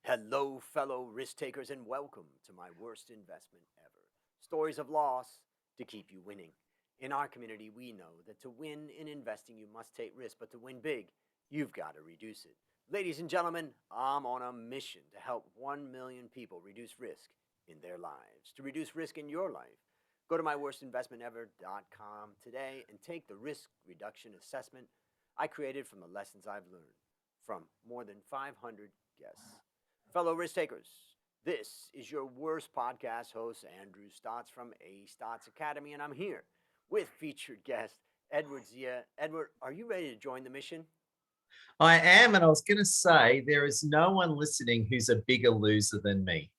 Hello, fellow risk takers, and welcome to my worst investment ever. Stories of loss to keep you winning. In our community, we know that to win in investing, you must take risk, but to win big, you've got to reduce it. Ladies and gentlemen, I'm on a mission to help 1 million people reduce risk in their lives. To reduce risk in your life, go to myworstinvestmentever.com today and take the risk reduction assessment I created from the lessons I've learned from more than 500 guests. Fellow risk takers, this is your worst podcast host, Andrew Stotz from A Stotz Academy, and I'm here with featured guest Edward Zia. Edward, are you ready to join the mission? I am, and I was going to say there is no one listening who's a bigger loser than me.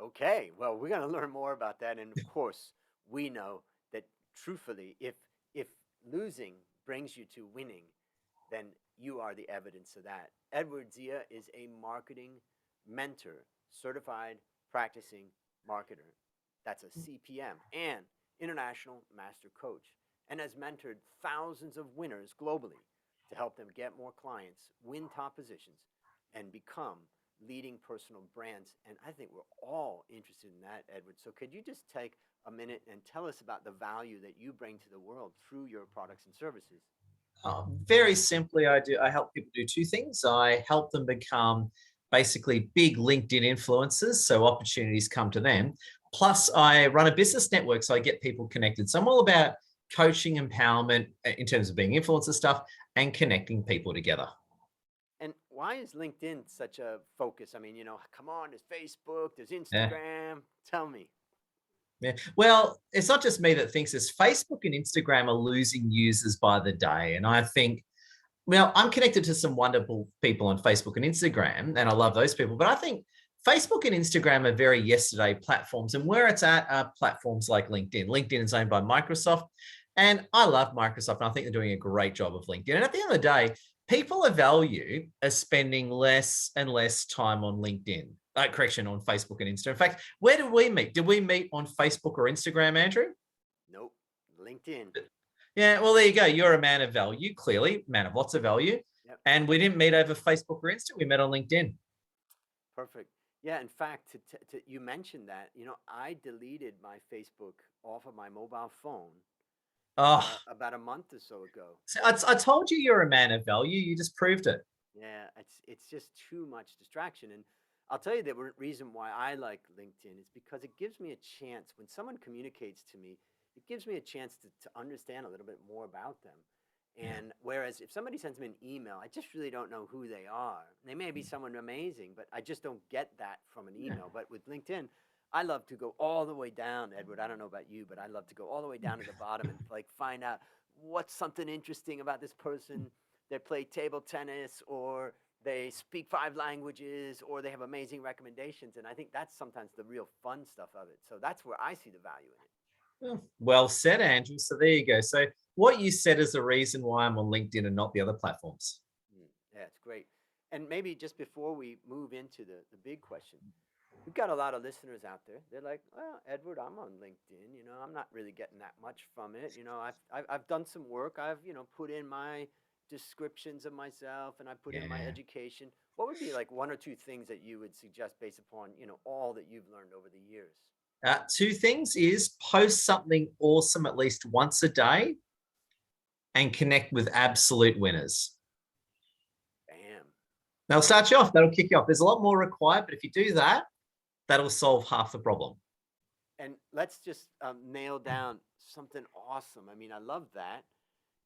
Okay, well, we're going to learn more about that, and of course, we know that truthfully, if losing brings you to winning, then you are the evidence of that. Edward Zia is a marketing mentor, certified practicing marketer. That's a CPM and international master coach, and has mentored thousands of winners globally to help them get more clients, win top positions, and become leading personal brands. And I think we're all interested in that, Edward. So could you just take a minute and tell us about the value that you bring to the world through your products and services? Very simply, I help people do two things. I help them become basically big LinkedIn influencers, so opportunities come to them. Plus, I run a business network, so I get people connected. So I'm all about coaching, empowerment in terms of being influencer stuff and connecting people together. And why is LinkedIn such a focus? I mean, come on, there's Facebook, there's Yeah. Instagram. Tell me. Yeah. Well, it's not just me that thinks this. Facebook and Instagram are losing users by the day. And I think, well, I'm connected to some wonderful people on Facebook and Instagram, and I love those people. But I think Facebook and Instagram are very yesterday platforms. And where it's at are platforms like LinkedIn. LinkedIn is owned by Microsoft. And I love Microsoft, and I think they're doing a great job of LinkedIn. And at the end of the day, people of value are spending less and less time on LinkedIn. Correction, on Facebook and Instagram. In fact, where did we meet? Did we meet on Facebook or Instagram, Andrew? Nope. LinkedIn. Yeah, well, there you go. You're a man of value, clearly, man of lots of value. Yep. And we didn't meet over Facebook or Insta. We met on LinkedIn. Perfect. Yeah, in fact, you mentioned that, I deleted my Facebook off of my mobile phone Oh, about a month or so ago. so I told you you're a man of value. You just proved it. Yeah, it's just too much distraction. And I'll tell you the reason why I like LinkedIn is because it gives me a chance when someone communicates to me, it gives me a chance to understand a little bit more about them. Yeah. And whereas if somebody sends me an email, I just really don't know who they are. They may be someone amazing, but I just don't get that from an Yeah. email. But with LinkedIn, I love to go all the way down, Edward. I don't know about you, but I love to go all the way down to the bottom and like find out what's something interesting about this person. They play table tennis, or they speak 5 languages, or they have amazing recommendations. And I think that's sometimes the real fun stuff of it. So that's where I see the value in it. Well said, Andrew. So there you go. So what you said is the reason why I'm on LinkedIn and not the other platforms. Yeah, it's great. And maybe just before we move into the big question, we've got a lot of listeners out there. They're like, well, Edward, I'm on LinkedIn. I'm not really getting that much from it. I've done some work. I've, put in my descriptions of myself, and I put in my Yeah. education. What would be like one or two things that you would suggest based upon, all that you've learned over the years? Two things is post something awesome at least once a day and connect with absolute winners. Bam. They'll start you off. That'll kick you off. There's a lot more required, but if you do that, that'll solve half the problem. And let's just nail down something awesome. I mean, I love that.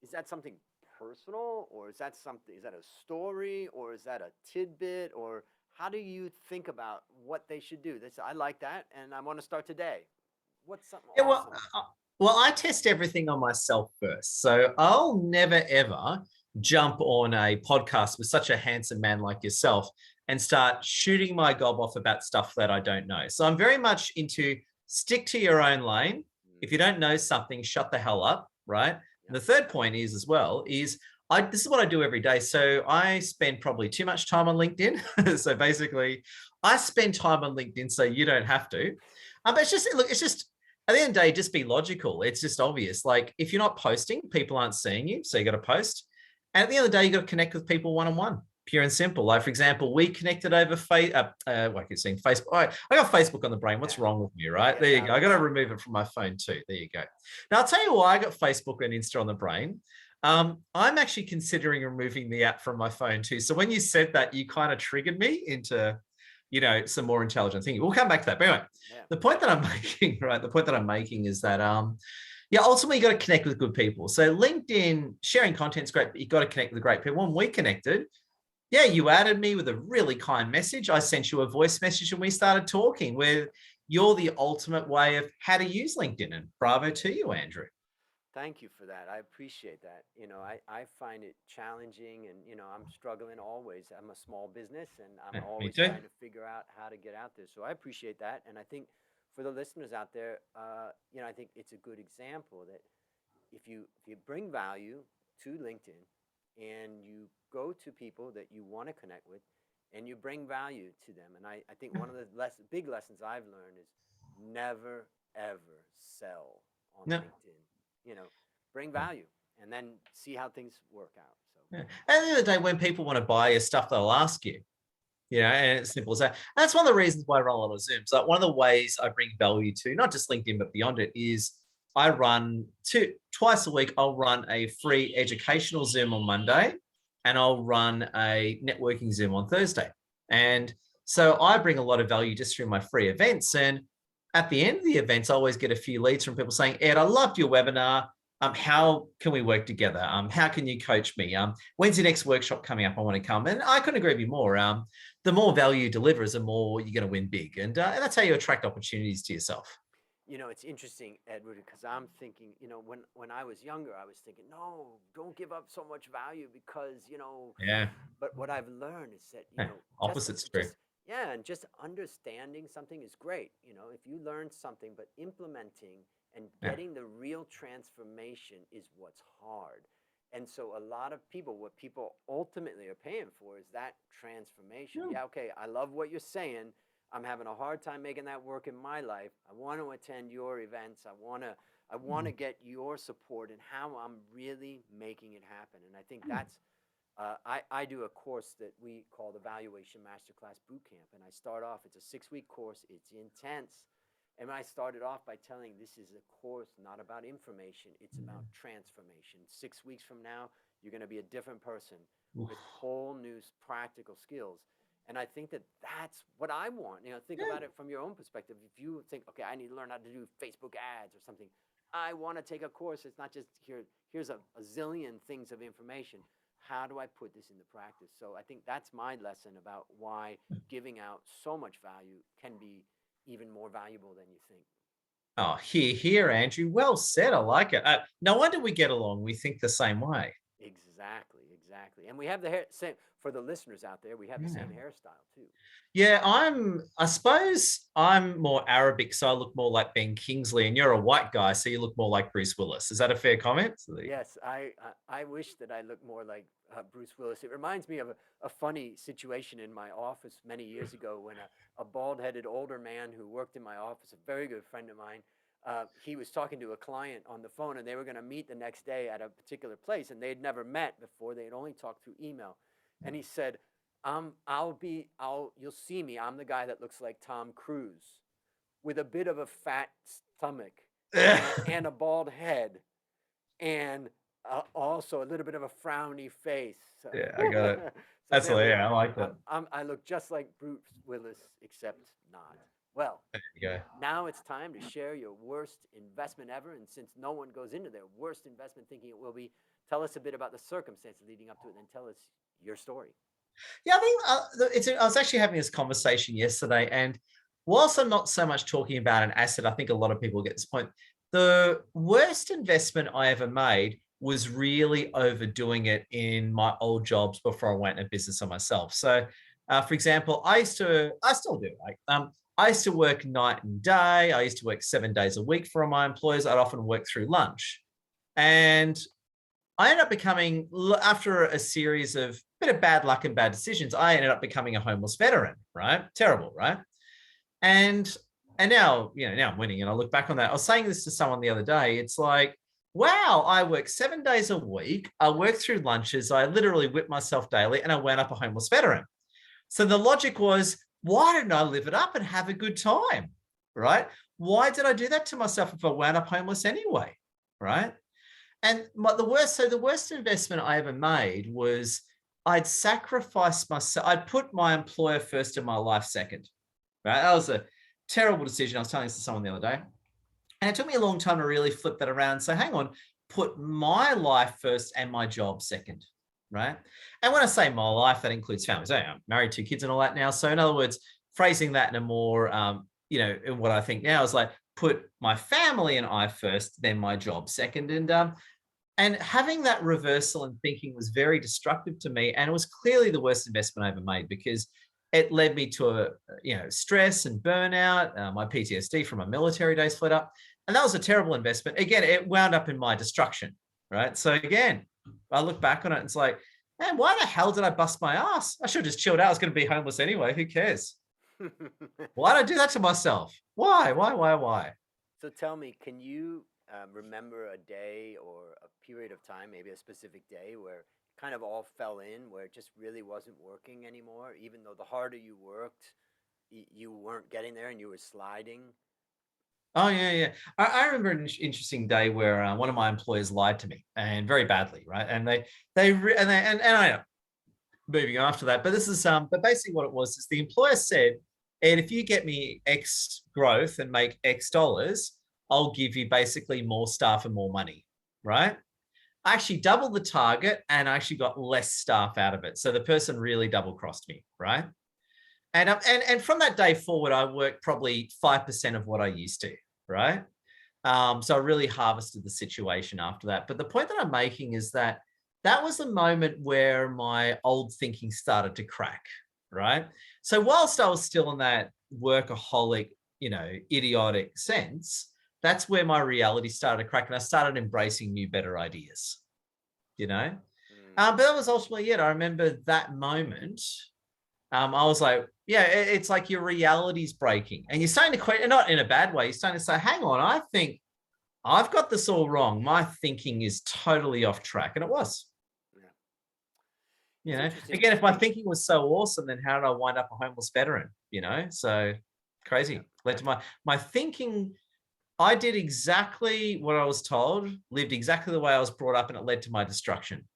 Is that something personal, or is that a story, or is that a tidbit, or how do you think about what they should do? They say, I like that, and I want to start today. What's something Yeah, awesome? well, I test everything on myself first. So I'll never, ever jump on a podcast with such a handsome man like yourself and start shooting my gob off about stuff that I don't know. So I'm very much into stick to your own lane. If you don't know something, shut the hell up, right? Yeah. And the third point is as well is this is what I do every day. So I spend probably too much time on LinkedIn. So basically, I spend time on LinkedIn so you don't have to. But it's just at the end of the day, just be logical. It's just obvious. Like if you're not posting, people aren't seeing you, so you got to post. And at the end of the day, you got to connect with people one-on-one. Pure and simple. Like, for example, we connected over I keep saying Facebook. All right, I got Facebook on the brain. What's wrong with me, right? There you go. I got to remove it from my phone too. There you go. Now, I'll tell you why I got Facebook and Insta on the brain. I'm actually considering removing the app from my phone too. So when you said that, you kind of triggered me into, some more intelligent thinking. We'll come back to that. But anyway, the point that I'm making, right? The point that I'm making is that, ultimately you got to connect with good people. So LinkedIn sharing content is great, but you got to connect with great people. When we connected, you added me with a really kind message. I sent you a voice message and we started talking where you're the ultimate way of how to use LinkedIn. And bravo to you, Andrew. Thank you for that. I appreciate that. I find it challenging and, I'm struggling always. I'm a small business and I'm always trying to figure out how to get out there. So I appreciate that. And I think for the listeners out there, I think it's a good example that if you bring value to LinkedIn and you go to people that you want to connect with and you bring value to them. And I think one of the big lessons I've learned is never, ever sell on LinkedIn. Bring value and then see how things work out. So at the end of the day, when people want to buy your stuff, they'll ask you, and it's simple as that. And that's one of the reasons why I run a lot of Zooms. Like, one of the ways I bring value to not just LinkedIn, but beyond it is I run twice a week. I'll run a free educational Zoom on Monday and I'll run a networking Zoom on Thursday. And so I bring a lot of value just through my free events. And at the end of the events, I always get a few leads from people saying, Ed, I loved your webinar. How can we work together? How can you coach me? When's your next workshop coming up? I want to come. And I couldn't agree with you more. The more value you deliver, the more you're going to win big. And that's how you attract opportunities to yourself. It's interesting, Edward, because I'm thinking, when I was younger, I was thinking, no, don't give up so much value because, But what I've learned is that, opposite's true. And just understanding something is great. If you learn something, but implementing and getting the real transformation is what's hard. And so a lot of people, what people ultimately are paying for is that transformation. Okay, I love what you're saying. I'm having a hard time making that work in my life. I want to attend your events. I want to get your support in how I'm really making it happen. And I think that's, I do a course that we call the Valuation Masterclass Bootcamp. And I start off, it's a 6-week course. It's intense. And I started off by telling this is a course not about information. It's about transformation. 6 weeks from now, you're going to be a different person with whole new practical skills. And I think that that's what I want. Think about it from your own perspective. If you think, okay, I need to learn how to do Facebook ads or something, I want to take a course. It's not just here's a zillion things of information. How do I put this into practice? So I think that's my lesson about why giving out so much value can be even more valuable than you think. Oh, here, Andrew. Well said. I like it. No wonder we get along. We think the same way. Exactly. And we have the same for the listeners out there. We have the same hairstyle too. Yeah, I suppose I'm more Arabic, so I look more like Ben Kingsley, and you're a white guy, so you look more like Bruce Willis. Is that a fair comment? Yes, I wish that I looked more like Bruce Willis. It reminds me of a funny situation in my office many years ago when a bald-headed older man who worked in my office, a very good friend of mine, he was talking to a client on the phone, and they were going to meet the next day at a particular place, and they'd never met before. They had only talked through email. And he said, you'll see me. I'm the guy that looks like Tom Cruise with a bit of a fat stomach and a bald head and also a little bit of a frowny face. So, I got it. That's hilarious. I like that. I look just like Bruce Willis, except not. Well, there you go. Now it's time to share your worst investment ever. And since no one goes into their worst investment thinking it will be, tell us a bit about the circumstances leading up to it, and then tell us your story. Yeah, I think I was actually having this conversation yesterday, and whilst I'm not so much talking about an asset, I think a lot of people get this point. The worst investment I ever made was really overdoing it in my old jobs before I went into business on myself. So, for example, I still do. I used to work night and day. I used to work 7 days a week for my employers. I'd often work through lunch. And I ended up becoming, after a series of bit of bad luck and bad decisions, I ended up becoming a homeless veteran, right? Terrible, right? And now, now I'm winning. And I look back on that. I was saying this to someone the other day. It's like, wow, I work 7 days a week. I work through lunches. I literally whip myself daily and I wound up a homeless veteran. So the logic was, why didn't I live it up and have a good time? Right? Why did I do that to myself if I wound up homeless anyway? Right? And the worst investment I ever made was I'd sacrificed myself. I'd put my employer first and my life second. Right? That was a terrible decision. I was telling this to someone the other day. And it took me a long time to really flip that around and say, hang on, put my life first and my job second. Right. And when I say my life, that includes family. So I'm married, 2 kids and all that now. So in other words, phrasing that in a more, what I think now is like, put my family and I first, then my job second. And having that reversal and thinking was very destructive to me. And it was clearly the worst investment I ever made because it led me to stress and burnout. My PTSD from my military days fled up. And that was a terrible investment. Again, it wound up in my destruction, right? So again, I look back on it and it's like, man, why the hell did I bust my ass? I should have just chilled out. I was going to be homeless anyway. Who cares? Why did I do that to myself? Why? So tell me, can you remember a day or a period of time, maybe a specific day where kind of all fell in, where it just really wasn't working anymore, even though the harder you worked, you weren't getting there and you were sliding? Oh yeah. I remember an interesting day where one of my employers lied to me and very badly, right? And and I know moving after that, but this is but basically what it was is the employer said, and if you get me X growth and make X dollars, I'll give you basically more staff and more money, right? I actually doubled the target and I actually got less staff out of it. So the person really double crossed me, right? And from that day forward, I worked probably 5% of what I used to, right? So I really harvested the situation after that. But the point that I'm making is that that was the moment where my old thinking started to crack, right? So whilst I was still in that workaholic, idiotic sense, that's where my reality started to crack and I started embracing new, better ideas, But that was ultimately it. I remember that moment. I was like, yeah, it's like your reality's breaking and you're starting to question, not in a bad way. You're starting to say, hang on, I think I've got this all wrong. My thinking is totally off track. And it was. Yeah. Again, if my thinking was so awesome, then how did I wind up a homeless veteran? So crazy. Yeah. Led to my thinking. I did exactly what I was told, lived exactly the way I was brought up, and it led to my destruction.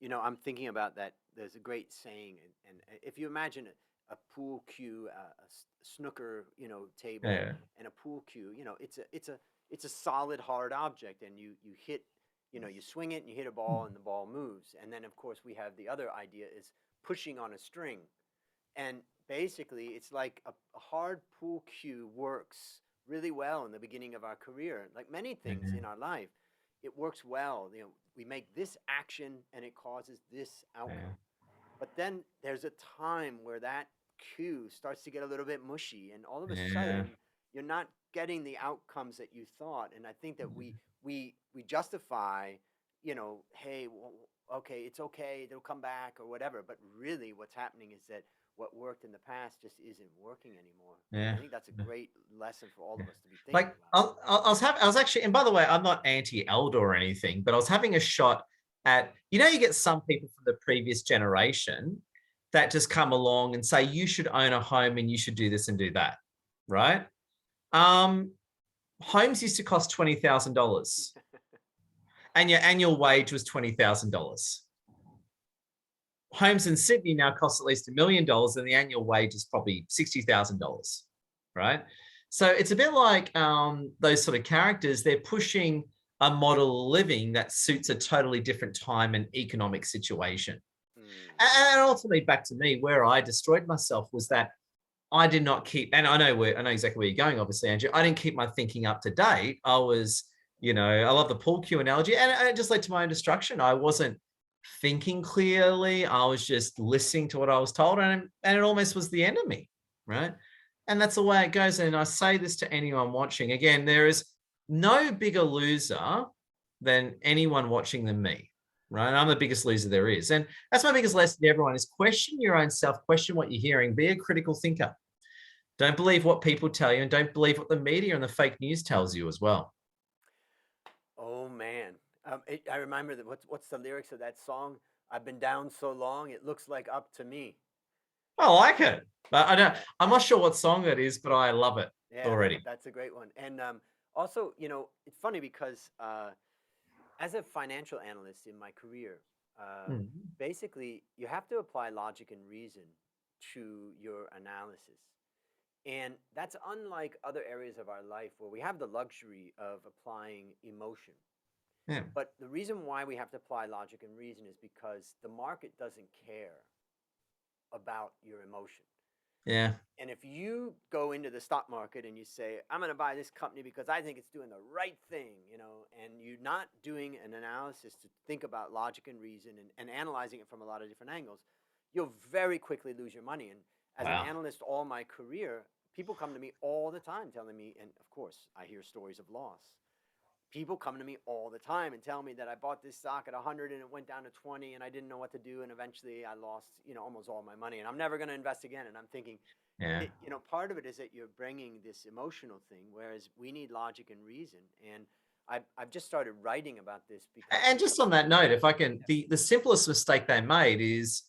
I'm thinking about that. There's a great saying, and if you imagine a pool cue, a snooker, table, and a pool cue, it's a solid, hard object, and you hit, you swing it and you hit a ball, and the ball moves. And then, of course, we have the other idea is pushing on a string, and basically, it's like a hard pool cue works really well in the beginning of our career. Like many things in our life, it works well. We make this action and it causes this outcome. But then there's a time where that cue starts to get a little bit mushy, and all of a sudden you're not getting the outcomes that you thought. And I think that we justify, hey, well, okay, it's okay, they'll come back or whatever. But really, what's happening is that what worked in the past just isn't working anymore. Yeah. I think that's a great lesson for all of us to be thinking about. I was actually, and by the way, I'm not anti-elder or anything, but I was having a shot at, you get some people from the previous generation that just come along and say, you should own a home and you should do this and do that, right? Homes used to cost $20,000 and your annual wage was $20,000. Homes in Sydney now cost at least $1 million and the annual wage is probably $60,000, right? So it's a bit like those sort of characters. They're pushing a model of living that suits a totally different time and economic situation. And ultimately, back to me, where I destroyed myself was that I did not keep, and I know exactly where you're going, obviously, Andrew. I didn't keep my thinking up to date. I was, I love the pool cue analogy, and it just led to my own destruction. I wasn't thinking clearly. I was just listening to what I was told, and it almost was the end of me, right? And that's the way it goes. And I say this to anyone watching. Again, there is no bigger loser than anyone watching than me, right? I'm the biggest loser there is. And that's my biggest lesson to everyone is question your own self, question what you're hearing, be a critical thinker. Don't believe what people tell you and don't believe what the media and the fake news tells you as well. I remember that. What's the lyrics of that song? I've been down so long, it looks like up to me. I like it. But I don't. Yeah, I'm not sure what song that is, but I love it yeah, already. that's a great one. And also, it's funny because as a financial analyst in my career, uh, Mm. basically you have to apply logic and reason to your analysis. And that's unlike other areas of our life where we have the luxury of applying emotion. Yeah. But the reason why we have to apply logic and reason is because the market doesn't care about your emotion. Yeah. And if you go into the stock market and you say, I'm going to buy this company because I think it's doing the right thing, and you're not doing an analysis to think about logic and reason and analyzing it from a lot of different angles, you'll very quickly lose your money. And as an Wow. analyst all my career, people come to me all the time telling me, and of course, I hear stories of loss. People come to me all the time and tell me that I bought this stock at 100 and it went down to 20 and I didn't know what to do, and eventually I lost, almost all my money, and I'm never going to invest again. And I'm thinking, Yeah. part of it is that you're bringing this emotional thing, whereas we need logic and reason. And I've just started writing about this because And just on that note, if I can, the simplest mistake they made is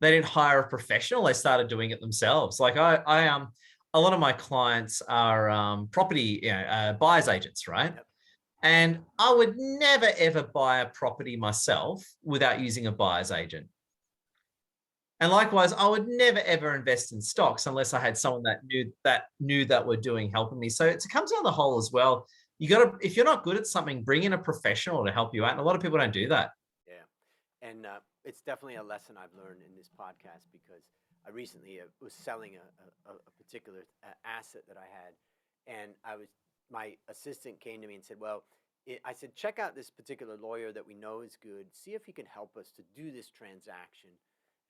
they didn't hire a professional. They started doing it themselves. Like a lot of my clients are property buyers agents, right? yep, And I would never ever buy a property myself without using a buyer's agent. And likewise, I would never ever invest in stocks unless I had someone that were doing helping me. So it comes down the whole as well. You got to, if you're not good at something, bring in a professional to help you out. And a lot of people don't do that. yeah. And it's definitely a lesson I've learned in this podcast because I recently was selling a particular asset that I had, and my assistant came to me and said, well, I said, check out this particular lawyer that we know is good. See if he can help us to do this transaction.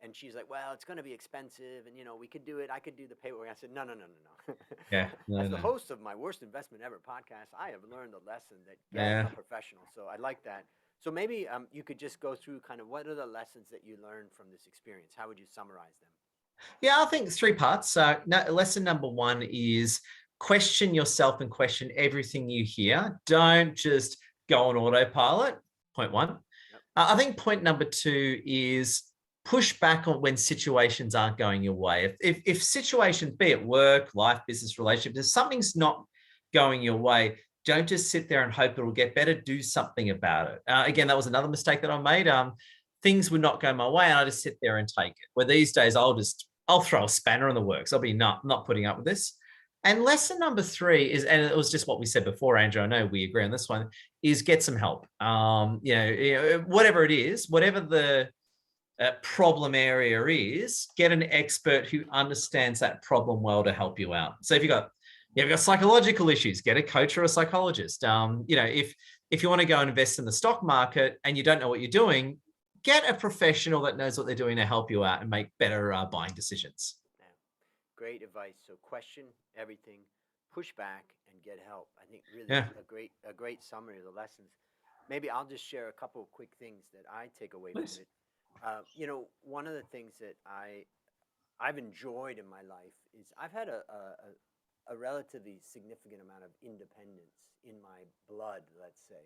And she's like, well, it's going to be expensive, and we could do it. I could do the paperwork. I said, no, no, no, no, no. Yeah. No, As the no. host of my Worst Investment Ever podcast, I have learned a lesson that get Yeah. a professional. So I like that. So maybe you could just go through kind of what are the lessons that you learned from this experience? How would you summarize them? Yeah, I think it's three parts. Lesson number one is question yourself and question everything you hear. Don't just go on autopilot. Point one. Yep. I think point number two is push back on when situations aren't going your way. If situations, be it work, life, business, relationship, if something's not going your way, don't just sit there and hope it'll get better. Do something about it. Again, that was another mistake that I made. Things would not go my way, and I just sit there and take it. Where these days, I'll throw a spanner in the works. I'll be not putting up with this. And lesson number three is, and it was just what we said before, Andrew, I know we agree on this one, is get some help. Whatever it is, whatever the problem area is, get an expert who understands that problem well to help you out. So if you've got psychological issues, get a coach or a psychologist. If you want to go and invest in the stock market and you don't know what you're doing, get a professional that knows what they're doing to help you out and make better buying decisions. Yeah. Great advice. So question everything, push back, and get help. I think really a great summary of the lessons. Maybe I'll just share a couple of quick things that I take away from it. One of the things that I've enjoyed in my life is I've had a relatively significant amount of independence in my blood, let's say.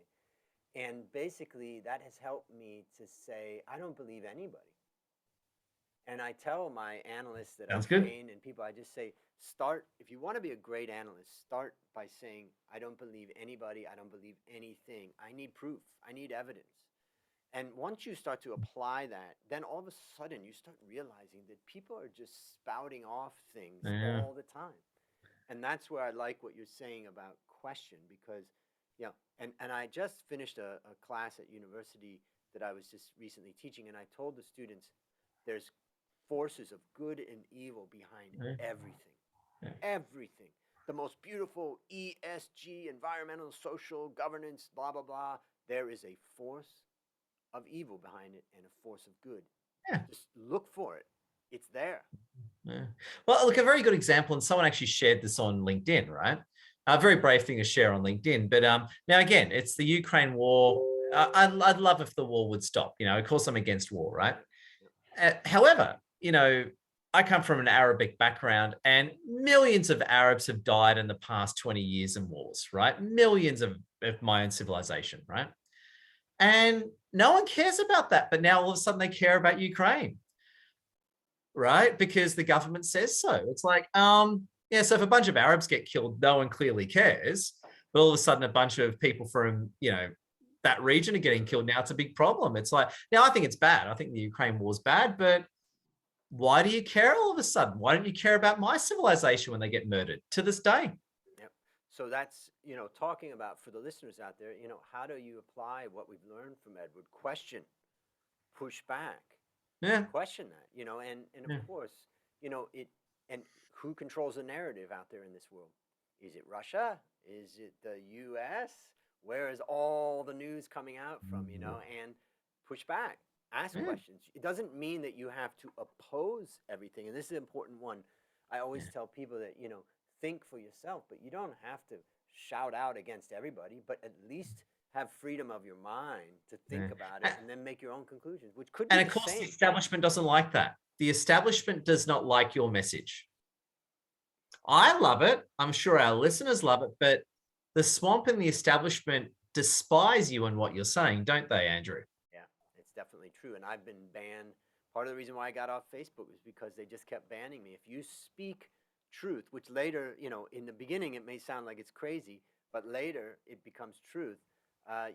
And basically that has helped me to say, I don't believe anybody. And I tell my analysts that Sounds I good. train and people, I just say, if you want to be a great analyst, start by saying, I don't believe anybody. I don't believe anything. I need proof. I need evidence. And once you start to apply that, then all of a sudden you start realizing that people are just spouting off things all the time. And that's where I like what you're saying about question, because, and I just finished a class at university that I was just recently teaching, and I told the students there's forces of good and evil behind everything. Everything. The most beautiful ESG, environmental, social, governance, blah, blah, blah. There is a force of evil behind it and a force of good. Yeah. Just look for it. It's there. Yeah. Well, look, a very good example, and someone actually shared this on LinkedIn, right? A very brave thing to share on LinkedIn. But now, again, it's the Ukraine war. I'd love if the war would stop. Of course, I'm against war, right? However, I come from an Arabic background, and millions of Arabs have died in the past 20 years in wars, right? Millions of my own civilization, right? And no one cares about that. But now all of a sudden they care about Ukraine, right? Because the government says so. It's like, yeah, so if a bunch of Arabs get killed, no one clearly cares. But all of a sudden, a bunch of people from, that region are getting killed. Now it's a big problem. It's like, now I think it's bad. I think the Ukraine war is bad, but why do you care all of a sudden? Why don't you care about my civilization when they get murdered to this day? Yep. So that's, talking about for the listeners out there, how do you apply what we've learned from Edward? Question, push back, question that, and Yeah. of course, and who controls the narrative out there in this world? Is it Russia? Is it the US? Where is all the news coming out from, and push back, ask questions. It doesn't mean that you have to oppose everything. And this is an important one. I always tell people that, think for yourself, but you don't have to shout out against everybody, but at least have freedom of your mind to think about it and then make your own conclusions, which could be And of course, same. the establishment doesn't like that. The establishment does not like your message. I love it. I'm sure our listeners love it, but the swamp and the establishment despise you and what you're saying, don't they, Andrew? Yeah, it's definitely true. And I've been banned. Part of the reason why I got off Facebook was because they just kept banning me. If you speak truth, which later, in the beginning, it may sound like it's crazy, but later it becomes truth,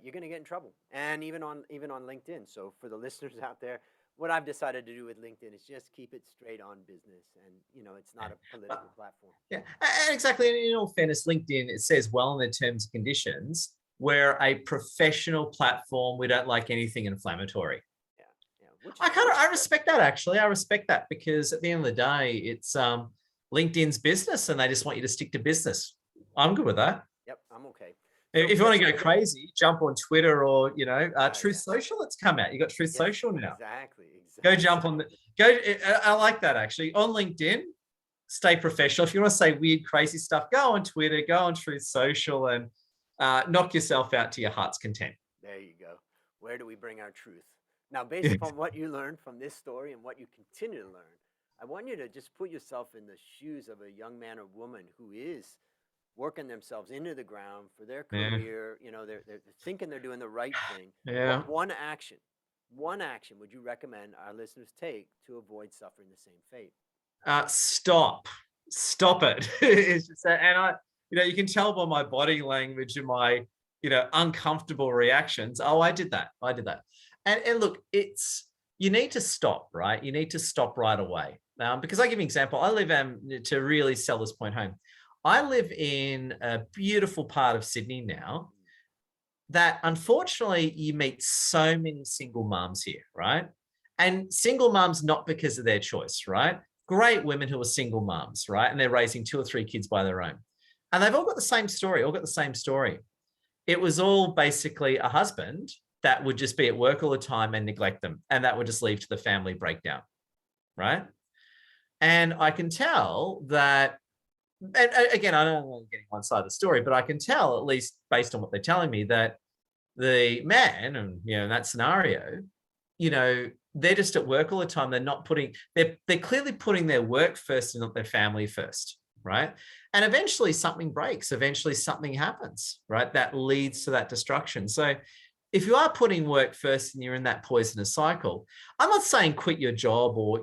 you're going to get in trouble. And even on LinkedIn. So for the listeners out there, what I've decided to do with LinkedIn is just keep it straight on business, and it's not a political platform. Yeah, and exactly. And in all fairness, LinkedIn, it says well in the terms and conditions, we're a professional platform. We don't like anything inflammatory. Yeah. I respect that, actually. I respect that, because at the end of the day, it's LinkedIn's business, and they just want you to stick to business. I'm good with that. Yep, I'm okay. If you want to go crazy, jump on Twitter or, Truth Social. It's come out. You got Truth Social now. Exactly. Go jump on I like that, actually. On LinkedIn, stay professional. If you want to say weird, crazy stuff, go on Twitter, go on Truth Social, and knock yourself out to your heart's content. There you go. Where do we bring our truth? Now, based upon what you learned from this story and what you continue to learn, I want you to just put yourself in the shoes of a young man or woman who is working themselves into the ground for their career. They're thinking they're doing the right thing. Yeah. One action would you recommend our listeners take to avoid suffering the same fate? Stop it. It's just that, and you can tell by my body language and my, uncomfortable reactions. Oh, I did that. And look, you need to stop, right? You need to stop right away. Because I give you an example. I live, to really sell this point home, I live in a beautiful part of Sydney now that, unfortunately, you meet so many single moms here, right? And single moms, not because of their choice, right? Great women who are single moms, right? And they're raising 2 or 3 kids by their own. And they've all got the same story. It was all basically a husband that would just be at work all the time and neglect them. And that would just lead to the family breakdown, right? And I can tell that, and again, I don't want to get one side of the story, but I can tell, at least based on what they're telling me, that the man, and in that scenario, they're just at work all the time. They're clearly putting their work first and not their family first, right? And eventually something breaks. Eventually something happens, right? That leads to that destruction. So if you are putting work first and you're in that poisonous cycle, I'm not saying quit your job or,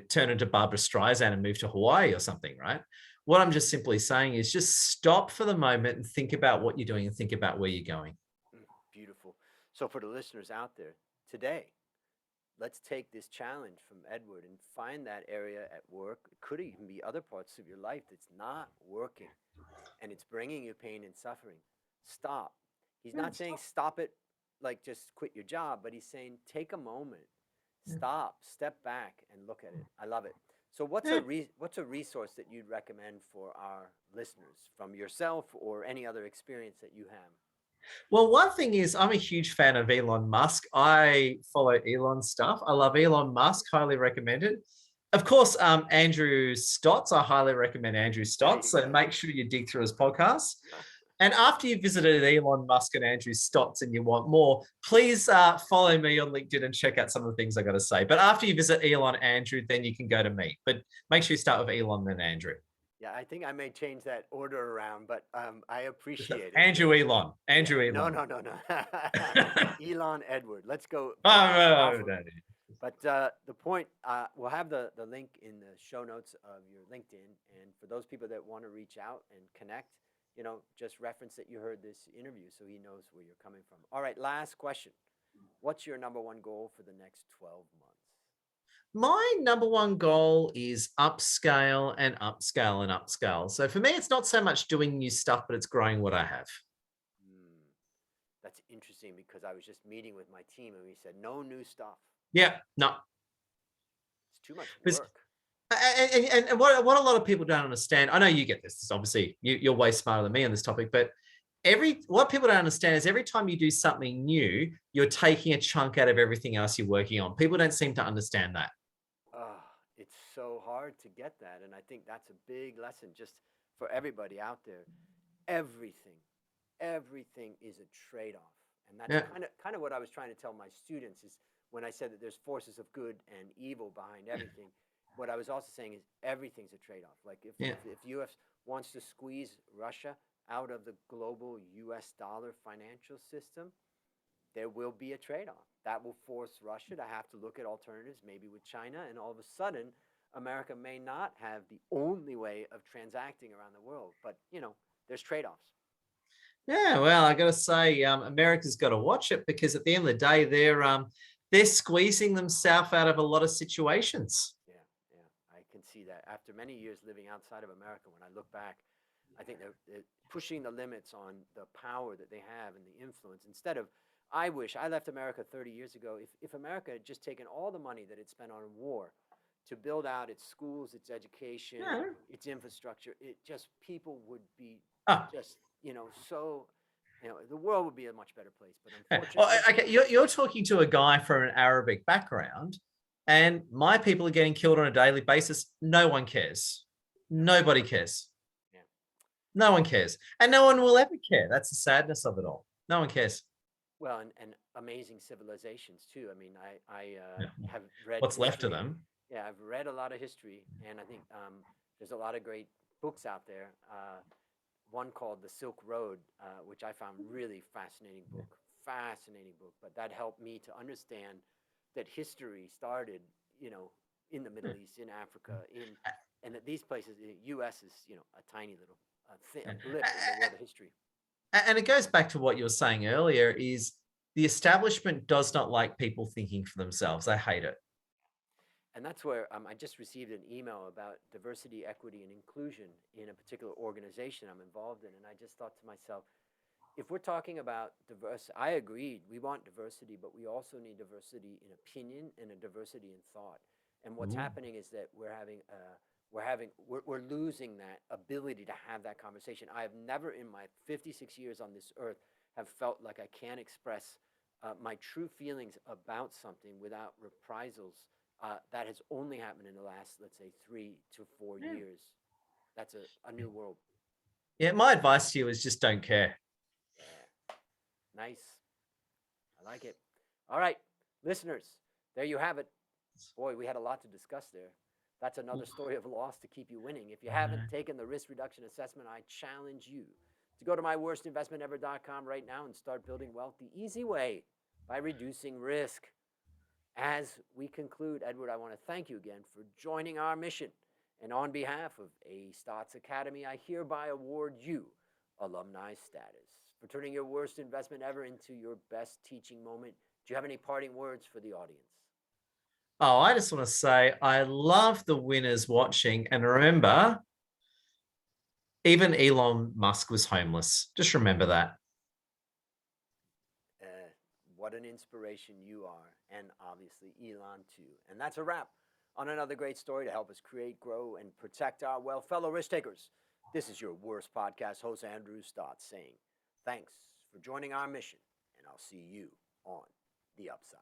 turn into Barbara Streisand and move to Hawaii or something, right? What I'm just simply saying is just stop for the moment and think about what you're doing and think about where you're going. Beautiful. So for the listeners out there today, let's take this challenge from Edward and find that area at work. It could even be other parts of your life that's not working and it's bringing you pain and suffering. Stop. He's not saying stop it like just quit your job, but he's saying take a moment, stop, step back and look at it. I love it. So what's a resource that you'd recommend for our listeners from yourself or any other experience that you have? Well, one thing is I'm a huge fan of Elon Musk. I follow Elon's stuff. I love Elon Musk, highly recommended. Of course, Andrew Stotz, I highly recommend Andrew Stotz. So make sure you dig through his podcasts. And after you've visited Elon Musk and Andrew Stotz and you want more, please follow me on LinkedIn and check out some of the things I got to say. But after you visit Elon, Andrew, then you can go to me. But make sure you start with Elon, then Andrew. Yeah, I think I may change that order around, but I appreciate it. Andrew Elon. Yeah. Andrew No, Elon. no, no, no. Elon Edward. Let's go Oh, finish no, off no, with. no. But the point, we'll have the link in the show notes of your LinkedIn. And for those people that want to reach out and connect, just reference that you heard this interview so he knows where you're coming from. All right, last question. What's your number one goal for the next 12 months? My number one goal is upscale and upscale and upscale. So for me, it's not so much doing new stuff, but it's growing what I have. Hmm, that's interesting because I was just meeting with my team and we said no new stuff. Yeah, no. It's too much Because work. and what a lot of people don't understand, I know you get this, obviously you're way smarter than me on this topic, but what people don't understand is every time you do something new, you're taking a chunk out of everything else you're working on. People don't seem to understand that. Oh, it's so hard to get that. And I think that's a big lesson just for everybody out there. Everything, everything is a trade-off. And that's Yeah. kind of what I was trying to tell my students is when I said that there's forces of good and evil behind everything. What I was also saying is everything's a trade-off. Like Yeah. if US wants to squeeze Russia out of the global US dollar financial system, there will be a trade-off. That will force Russia to have to look at alternatives, maybe with China, and all of a sudden, America may not have the only way of transacting around the world. But there's trade-offs. Yeah, well, I got to say, America's got to watch it because at the end of the day, they're squeezing themselves out of a lot of situations. Yeah, yeah, I can see that. After many years living outside of America, when I look back, I think they're pushing the limits on the power that they have and the influence. Instead of, I wish I left America 30 years ago. If America had just taken all the money that it spent on war to build out its schools, its education, Yeah. its infrastructure, people would be Ah. just so the world would be a much better place. But Yeah. Well, unfortunately, okay, you're talking to a guy from an Arabic background, and my people are getting killed on a daily basis. No one cares. Nobody cares. yeah. No one cares. And no one will ever care. That's the sadness of it all. No one cares. Well, and amazing civilizations too. I mean, I Yeah. have read What's left of history. them? Yeah, I've read a lot of history, and I think there's a lot of great books out there. One called The Silk Road, which I found really fascinating book. Fascinating book, but that helped me to understand that history started, in the Middle East, in Africa, and that these places, the U.S. is, a tiny little a blip in the world of history. And it goes back to what you were saying earlier is the establishment does not like people thinking for themselves. They hate it. And that's where I just received an email about diversity, equity, and inclusion in a particular organization I'm involved in. And I just thought to myself, if we're talking about diversity, I agreed, we want diversity, but we also need diversity in opinion and a diversity in thought. And what's happening is that we're losing that ability to have that conversation. I have never in my 56 years on this earth have felt like I can't express my true feelings about something without reprisals. That has only happened in the last, let's say, 3 to 4 years. That's a new world. Yeah, my advice to you is just don't care. Yeah. Nice. I like it. All right, listeners, there you have it. Boy, we had a lot to discuss there. That's another story of loss to keep you winning. If you haven't taken the risk reduction assessment, I challenge you to go to myworstinvestmentever.com right now and start building wealth the easy way by reducing risk. As we conclude, Edward, I want to thank you again for joining our mission. And on behalf of A Stotz Academy, I hereby award you alumni status for turning your worst investment ever into your best teaching moment. Do you have any parting words for the audience? Oh, I just want to say I love the winners watching. And remember, even Elon Musk was homeless. Just remember that. What an inspiration you are, and obviously Elon too. And that's a wrap on another great story to help us create, grow, and protect our wealth. Fellow risk takers, this is your worst podcast host, Andrew Stotz, saying thanks for joining our mission, and I'll see you on the upside.